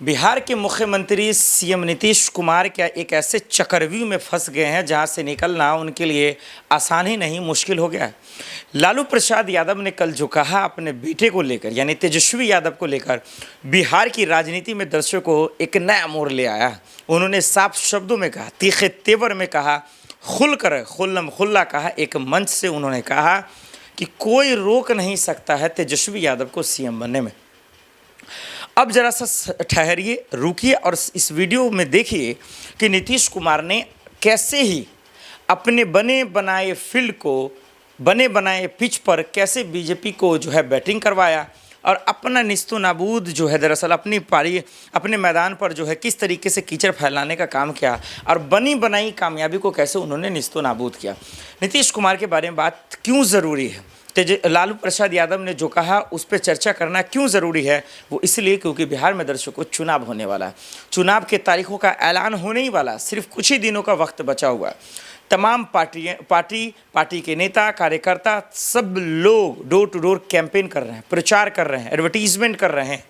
बिहार के मुख्यमंत्री सीएम नीतीश कुमार क्या एक ऐसे चक्रव्यूह में फंस गए हैं जहां से निकलना उनके लिए आसान ही नहीं, मुश्किल हो गया है। लालू प्रसाद यादव ने कल जो कहा अपने बेटे को लेकर, यानी तेजस्वी यादव को लेकर, बिहार की राजनीति में दर्शकों को एक नया मोड़ ले आया। उन्होंने साफ शब्दों में कहा, तीखे तेवर में कहा, खुलकर खुल्लम खुल्ला कहा, एक मंच से उन्होंने कहा कि कोई रोक नहीं सकता है तेजस्वी यादव को सीएम बनने में। अब जरा सा ठहरिए, रुकिए और इस वीडियो में देखिए कि नीतीश कुमार ने कैसे ही अपने बने बनाए फील्ड को, बने बनाए पिच पर कैसे बीजेपी को जो है बैटिंग करवाया और अपना निस्तो नाबूद जो है दरअसल अपनी पारी अपने मैदान पर जो है किस तरीके से कीचड़ फैलाने का काम किया और बनी बनाई कामयाबी को कैसे उन्होंने निस्तो नाबूद किया। नीतीश कुमार के बारे में बात क्यों ज़रूरी है, लालू प्रसाद यादव ने जो कहा उस पर चर्चा करना क्यों ज़रूरी है, वो इसलिए क्योंकि बिहार में दर्शकों चुनाव होने वाला है। चुनाव के तारीखों का ऐलान होने ही वाला, सिर्फ कुछ ही दिनों का वक्त बचा हुआ। तमाम पार्टी के नेता कार्यकर्ता सब लोग डोर टू डोर कैंपेन कर रहे हैं, प्रचार कर रहे हैं, एडवर्टीजमेंट कर रहे हैं।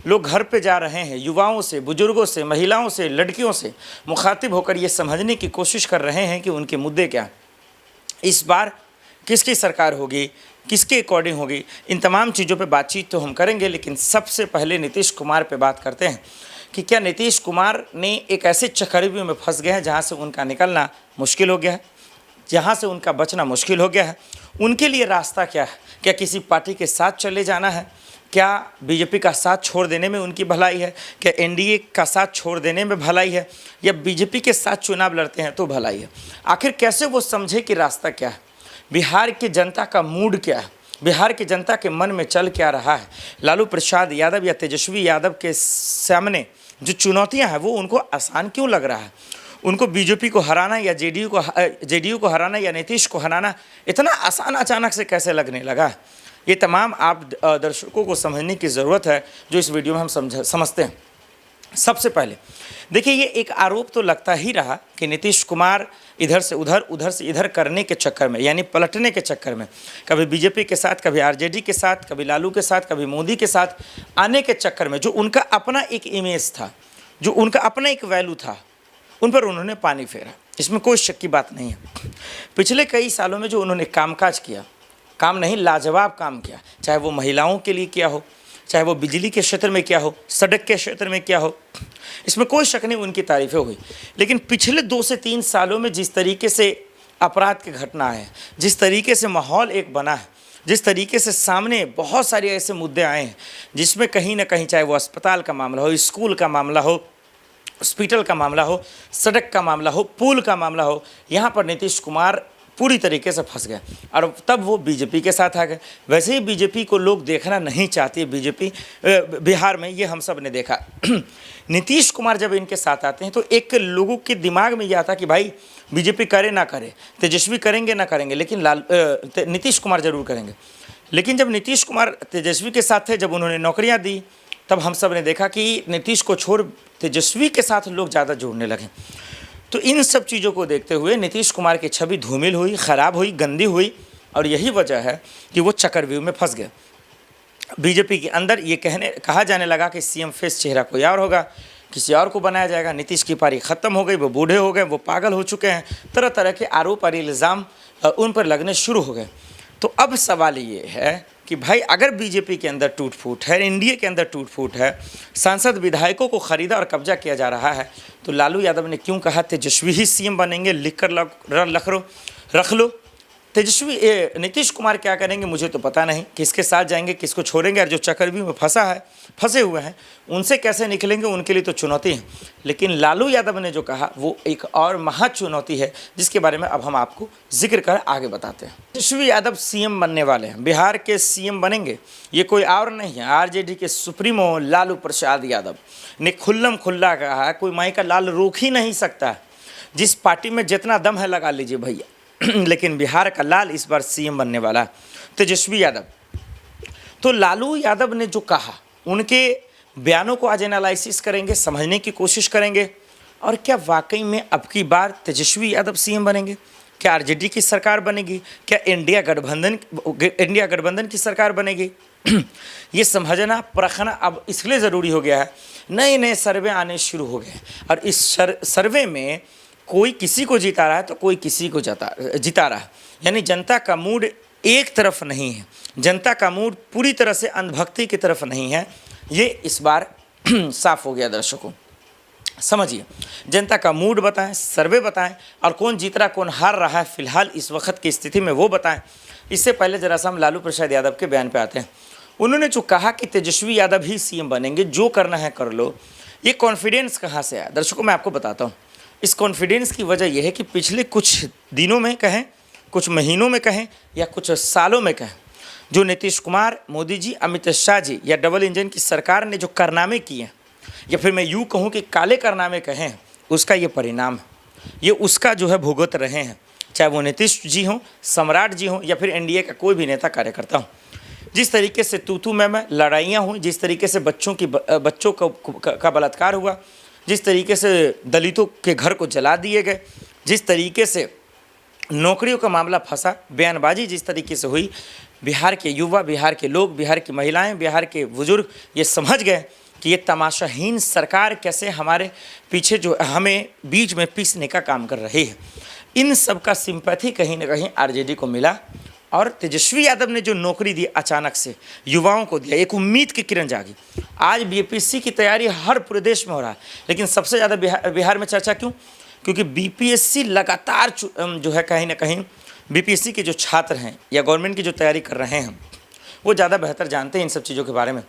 लोग घर पे जा रहे हैं, युवाओं से, बुजुर्गों से, महिलाओं से, लड़कियों से मुखातिब होकर ये समझने की कोशिश कर रहे हैं कि उनके मुद्दे क्या हैं, इस बार किसकी सरकार होगी, किसके अकॉर्डिंग होगी। इन तमाम चीज़ों पे बातचीत तो हम करेंगे, लेकिन सबसे पहले नीतीश कुमार पे बात करते हैं कि क्या नीतीश कुमार ने एक ऐसे चक्रव्यूह में फंस गए हैं जहां से उनका निकलना मुश्किल हो गया है, जहां से उनका बचना मुश्किल हो गया है। उनके लिए रास्ता क्या है? क्या किसी पार्टी के साथ चले जाना है? क्या बीजेपी का साथ छोड़ देने में उनकी भलाई है? क्या एनडीए का साथ छोड़ देने में भलाई है? या बीजेपी के साथ चुनाव लड़ते हैं तो भलाई है? आखिर कैसे वो समझे कि रास्ता क्या है? बिहार की जनता का मूड क्या है? बिहार की जनता के मन में चल क्या रहा है? लालू प्रसाद यादव या तेजस्वी यादव के सामने जो चुनौतियां हैं वो उनको आसान क्यों लग रहा है? उनको बीजेपी को हराना या जेडीयू को हराना या नीतीश को हराना इतना आसान अचानक से कैसे लगने लगा है? ये तमाम आप दर्शकों को समझने की ज़रूरत है, जो इस वीडियो में हम समझते हैं। सबसे पहले देखिए, ये एक आरोप तो लगता ही रहा कि नीतीश कुमार इधर से उधर, उधर से इधर करने के चक्कर में, यानी पलटने के चक्कर में, कभी बीजेपी के साथ, कभी आरजेडी के साथ, कभी लालू के साथ, कभी मोदी के साथ आने के चक्कर में जो उनका अपना एक इमेज था, जो उनका अपना एक वैल्यू था, उन पर उन्होंने पानी फेरा। इसमें कोई शक की बात नहीं है। पिछले कई सालों में जो उन्होंने कामकाज किया, काम नहीं लाजवाब काम किया, चाहे वो महिलाओं के लिए किया हो, चाहे वो बिजली के क्षेत्र में क्या हो, सड़क के क्षेत्र में क्या हो, इसमें कोई शक नहीं उनकी तारीफ़ें हुई। लेकिन पिछले 2 से 3 सालों में जिस तरीके से अपराध की घटना है, जिस तरीके से माहौल एक बना है, जिस तरीके से सामने बहुत सारे ऐसे मुद्दे आए हैं जिसमें कहीं ना कहीं, चाहे वो अस्पताल का मामला हो, स्कूल का मामला हो, हॉस्पिटल का मामला हो, सड़क का मामला हो, पुल का मामला हो, यहाँ पर नीतीश कुमार पूरी तरीके से फंस गए और तब वो बीजेपी के साथ आ गए। वैसे ही बीजेपी को लोग देखना नहीं चाहते, बीजेपी बिहार में, ये हम सब ने देखा। नीतीश कुमार जब इनके साथ आते हैं तो एक लोगों के दिमाग में ये आता कि भाई बीजेपी करे ना करे, तेजस्वी करेंगे ना करेंगे, लेकिन नीतीश कुमार जरूर करेंगे। लेकिन जब नीतीश कुमार तेजस्वी के साथ थे, जब उन्होंने नौकरियाँ दी, तब हम सब ने देखा कि नीतीश को छोड़ तेजस्वी के साथ लोग ज़्यादा जुड़ने लगे। तो इन सब चीज़ों को देखते हुए नीतीश कुमार की छवि धूमिल हुई, ख़राब हुई, गंदी हुई, और यही वजह है कि वो चक्रव्यूह में फंस गए। बीजेपी के अंदर ये कहा जाने लगा कि सीएम फेस चेहरा कोई और होगा, किसी और को बनाया जाएगा। नीतीश की पारी ख़त्म हो गई, वो बूढ़े हो गए, वो पागल हो चुके हैं, तरह तरह के आरोप और इल्ज़ाम उन पर लगने शुरू हो गए। तो अब सवाल ये है कि भाई अगर बीजेपी के अंदर टूट फूट है, एनडीए के अंदर टूट फूट है, सांसद विधायकों को खरीदा और कब्जा किया जा रहा है, तो लालू यादव ने क्यों कहा तेजस्वी ही सीएम बनेंगे, लिख कर रख लो। तेजस्वी नीतीश कुमार क्या करेंगे मुझे तो पता नहीं, किसके साथ जाएंगे, किसको छोड़ेंगे, और जो चक्रव्यूह में फंसे हुए हैं उनसे कैसे निकलेंगे, उनके लिए तो चुनौती है। लेकिन लालू यादव ने जो कहा वो एक और महा चुनौती है, जिसके बारे में अब हम आपको जिक्र कर आगे बताते हैं। तेजस्वी यादव सीएम बनने वाले हैं, बिहार के सीएम बनेंगे। ये कोई और नहीं है, आरजेडी के सुप्रीमो लालू प्रसाद यादव ने खुल्लम खुल्ला कहा, कोई माई का लाल रोक ही नहीं सकता। जिस पार्टी में जितना दम है लगा लीजिए भैया, लेकिन बिहार का लाल इस बार सीएम बनने वाला है, तेजस्वी यादव। तो लालू यादव ने जो कहा, उनके बयानों को आज एनालिसिस करेंगे, समझने की कोशिश करेंगे, और क्या वाकई में अब की बार तेजस्वी यादव सीएम बनेंगे? क्या आरजेडी की सरकार बनेगी? क्या इंडिया गठबंधन की सरकार बनेगी? ये समझना परखना अब इसलिए ज़रूरी हो गया है, नए नए सर्वे आने शुरू हो गए और इस सर्वे में कोई किसी को जिता रहा है तो कोई किसी को जिता रहा है, यानी जनता का मूड एक तरफ नहीं है, जनता का मूड पूरी तरह से अंधभक्ति की तरफ नहीं है। ये इस बार साफ हो गया। दर्शकों समझिए, जनता का मूड बताएं, सर्वे बताएं और कौन जीत रहा कौन हार रहा है फिलहाल इस वक्त की स्थिति में वो बताएं। इससे पहले जरा सा हम लालू प्रसाद यादव के बयान पे आते हैं। उन्होंने जो कहा कि तेजस्वी यादव ही सीएम बनेंगे, जो करना है कर लो, ये कॉन्फिडेंस कहाँ से आया? दर्शकों मैं आपको बताता हूँ। इस कॉन्फिडेंस की वजह यह है कि पिछले कुछ दिनों में कहें, कुछ महीनों में कहें या कुछ सालों में कहें, जो नीतीश कुमार, मोदी जी, अमित शाह जी या डबल इंजन की सरकार ने जो कारनामे किए हैं, या फिर मैं यूँ कहूँ कि काले कारनामे कहें, उसका ये परिणाम है, ये उसका जो है भुगत रहे हैं, चाहे वो नीतीश जी हों, सम्राट जी हों या फिर एनडीए का कोई भी नेता कार्यकर्ता हो। जिस तरीके से तू मैं लड़ाइयाँ हुई, जिस तरीके से बच्चों का बलात्कार हुआ, जिस तरीके से दलितों के घर को जला दिए गए, जिस तरीके से नौकरियों का मामला फंसा, बयानबाजी जिस तरीके से हुई, बिहार के युवा, बिहार के लोग, बिहार की महिलाएं, बिहार के बुजुर्ग ये समझ गए कि ये तमाशाहीन सरकार कैसे हमारे पीछे जो हमें बीच में पीसने का काम कर रही है। इन सब का सिंपैथी कहीं ना कहीं आरजेडी को मिला और तेजस्वी यादव ने जो नौकरी दी अचानक से युवाओं को दिया, एक उम्मीद की किरण जागी। आज बीपीएससी की तैयारी हर पूरे देश में हो रहा है, लेकिन सबसे ज़्यादा बिहार में चर्चा क्यों? क्योंकि बीपीएससी लगातार जो है कहीं ना कहीं बीपीएससी के जो छात्र हैं या गवर्नमेंट की जो तैयारी कर रहे हैं वो ज़्यादा बेहतर जानते हैं इन सब चीज़ों के बारे में।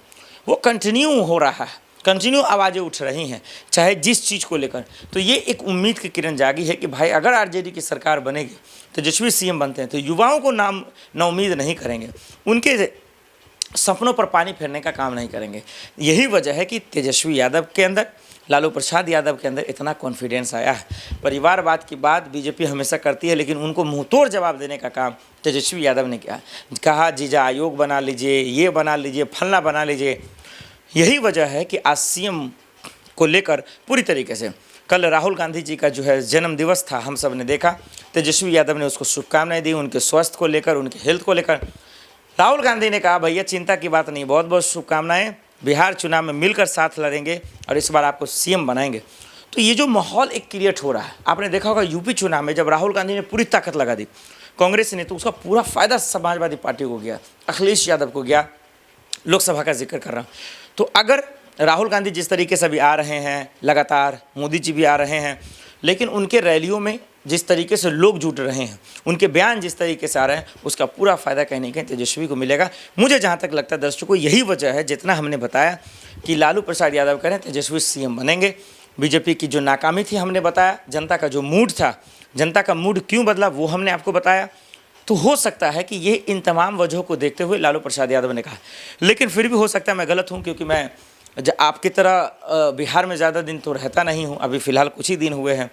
वो कंटिन्यू हो रहा है, कंटिन्यू आवाज़ें उठ रही हैं चाहे जिस चीज़ को लेकर। तो ये एक उम्मीद की किरण जागी है कि भाई अगर आरजेडी की सरकार बनेगी, तेजस्वी सीएम बनते हैं तो युवाओं को नाउम्मीद नहीं करेंगे, उनके सपनों पर पानी फेरने का काम नहीं करेंगे। यही वजह है कि तेजस्वी यादव के अंदर, लालू प्रसाद यादव के अंदर इतना कॉन्फिडेंस आया है। परिवारवाद की बात बीजेपी हमेशा करती है, लेकिन उनको मुंहतोड़ जवाब देने का काम तेजस्वी यादव ने किया। कहा जीजा आयोग बना लीजिए, ये बना लीजिए, फलना बना लीजिए। यही वजह है कि आज सीएम को लेकर पूरी तरीके से, कल राहुल गांधी जी का जो है जन्म दिवस था, हम सब ने देखा, तेजस्वी यादव ने उसको शुभकामनाएं दी, उनके स्वास्थ्य को लेकर, उनके हेल्थ को लेकर। राहुल गांधी ने कहा भैया चिंता की बात नहीं, बहुत बहुत शुभकामनाएं, बिहार चुनाव में मिलकर साथ लड़ेंगे और इस बार आपको सीएम बनाएंगे। तो ये जो माहौल एक क्रिएट हो रहा है, आपने देखा होगा यूपी चुनाव में जब राहुल गांधी ने पूरी ताकत लगा दी कांग्रेस ने, तो उसका पूरा फायदा समाजवादी पार्टी को गया, अखिलेश यादव को गया। लोकसभा का जिक्र कर रहा हूँ। तो अगर राहुल गांधी जिस तरीके से अभी आ रहे हैं लगातार, मोदी जी भी आ रहे हैं, लेकिन उनके रैलियों में जिस तरीके से लोग जुट रहे हैं, उनके बयान जिस तरीके से आ रहे हैं, उसका पूरा फ़ायदा कहीं ना कहीं तेजस्वी को मिलेगा। मुझे जहाँ तक लगता है दर्शकों, यही वजह है जितना हमने बताया कि लालू प्रसाद यादव करें तेजस्वी सीएम बनेंगे। बीजेपी की जो नाकामी थी हमने बताया, जनता का जो मूड था, जनता का मूड क्यों बदला वो हमने आपको बताया। तो हो सकता है कि ये इन तमाम वजहों को देखते हुए लालू प्रसाद यादव ने कहा, लेकिन फिर भी हो सकता है मैं गलत हूँ, क्योंकि मैं आपकी तरह बिहार में ज़्यादा दिन तो रहता नहीं हूँ, अभी फ़िलहाल कुछ ही दिन हुए हैं।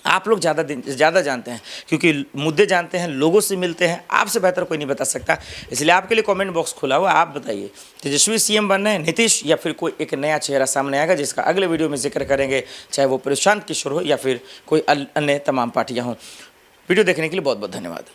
आप लोग ज़्यादा जानते हैं, क्योंकि मुद्दे जानते हैं, लोगों से मिलते हैं, आपसे बेहतर कोई नहीं बता सकता। इसलिए आपके लिए कमेंट बॉक्स खुला हुआ, आप बताइए तेजस्वी सीएम बनना है, नीतीश, या फिर कोई एक नया चेहरा सामने आएगा जिसका अगले वीडियो में जिक्र करेंगे, चाहे वो प्रशांत किशोर हो या फिर कोई अन्य तमाम पार्टियाँ हों। वीडियो देखने के लिए बहुत बहुत धन्यवाद।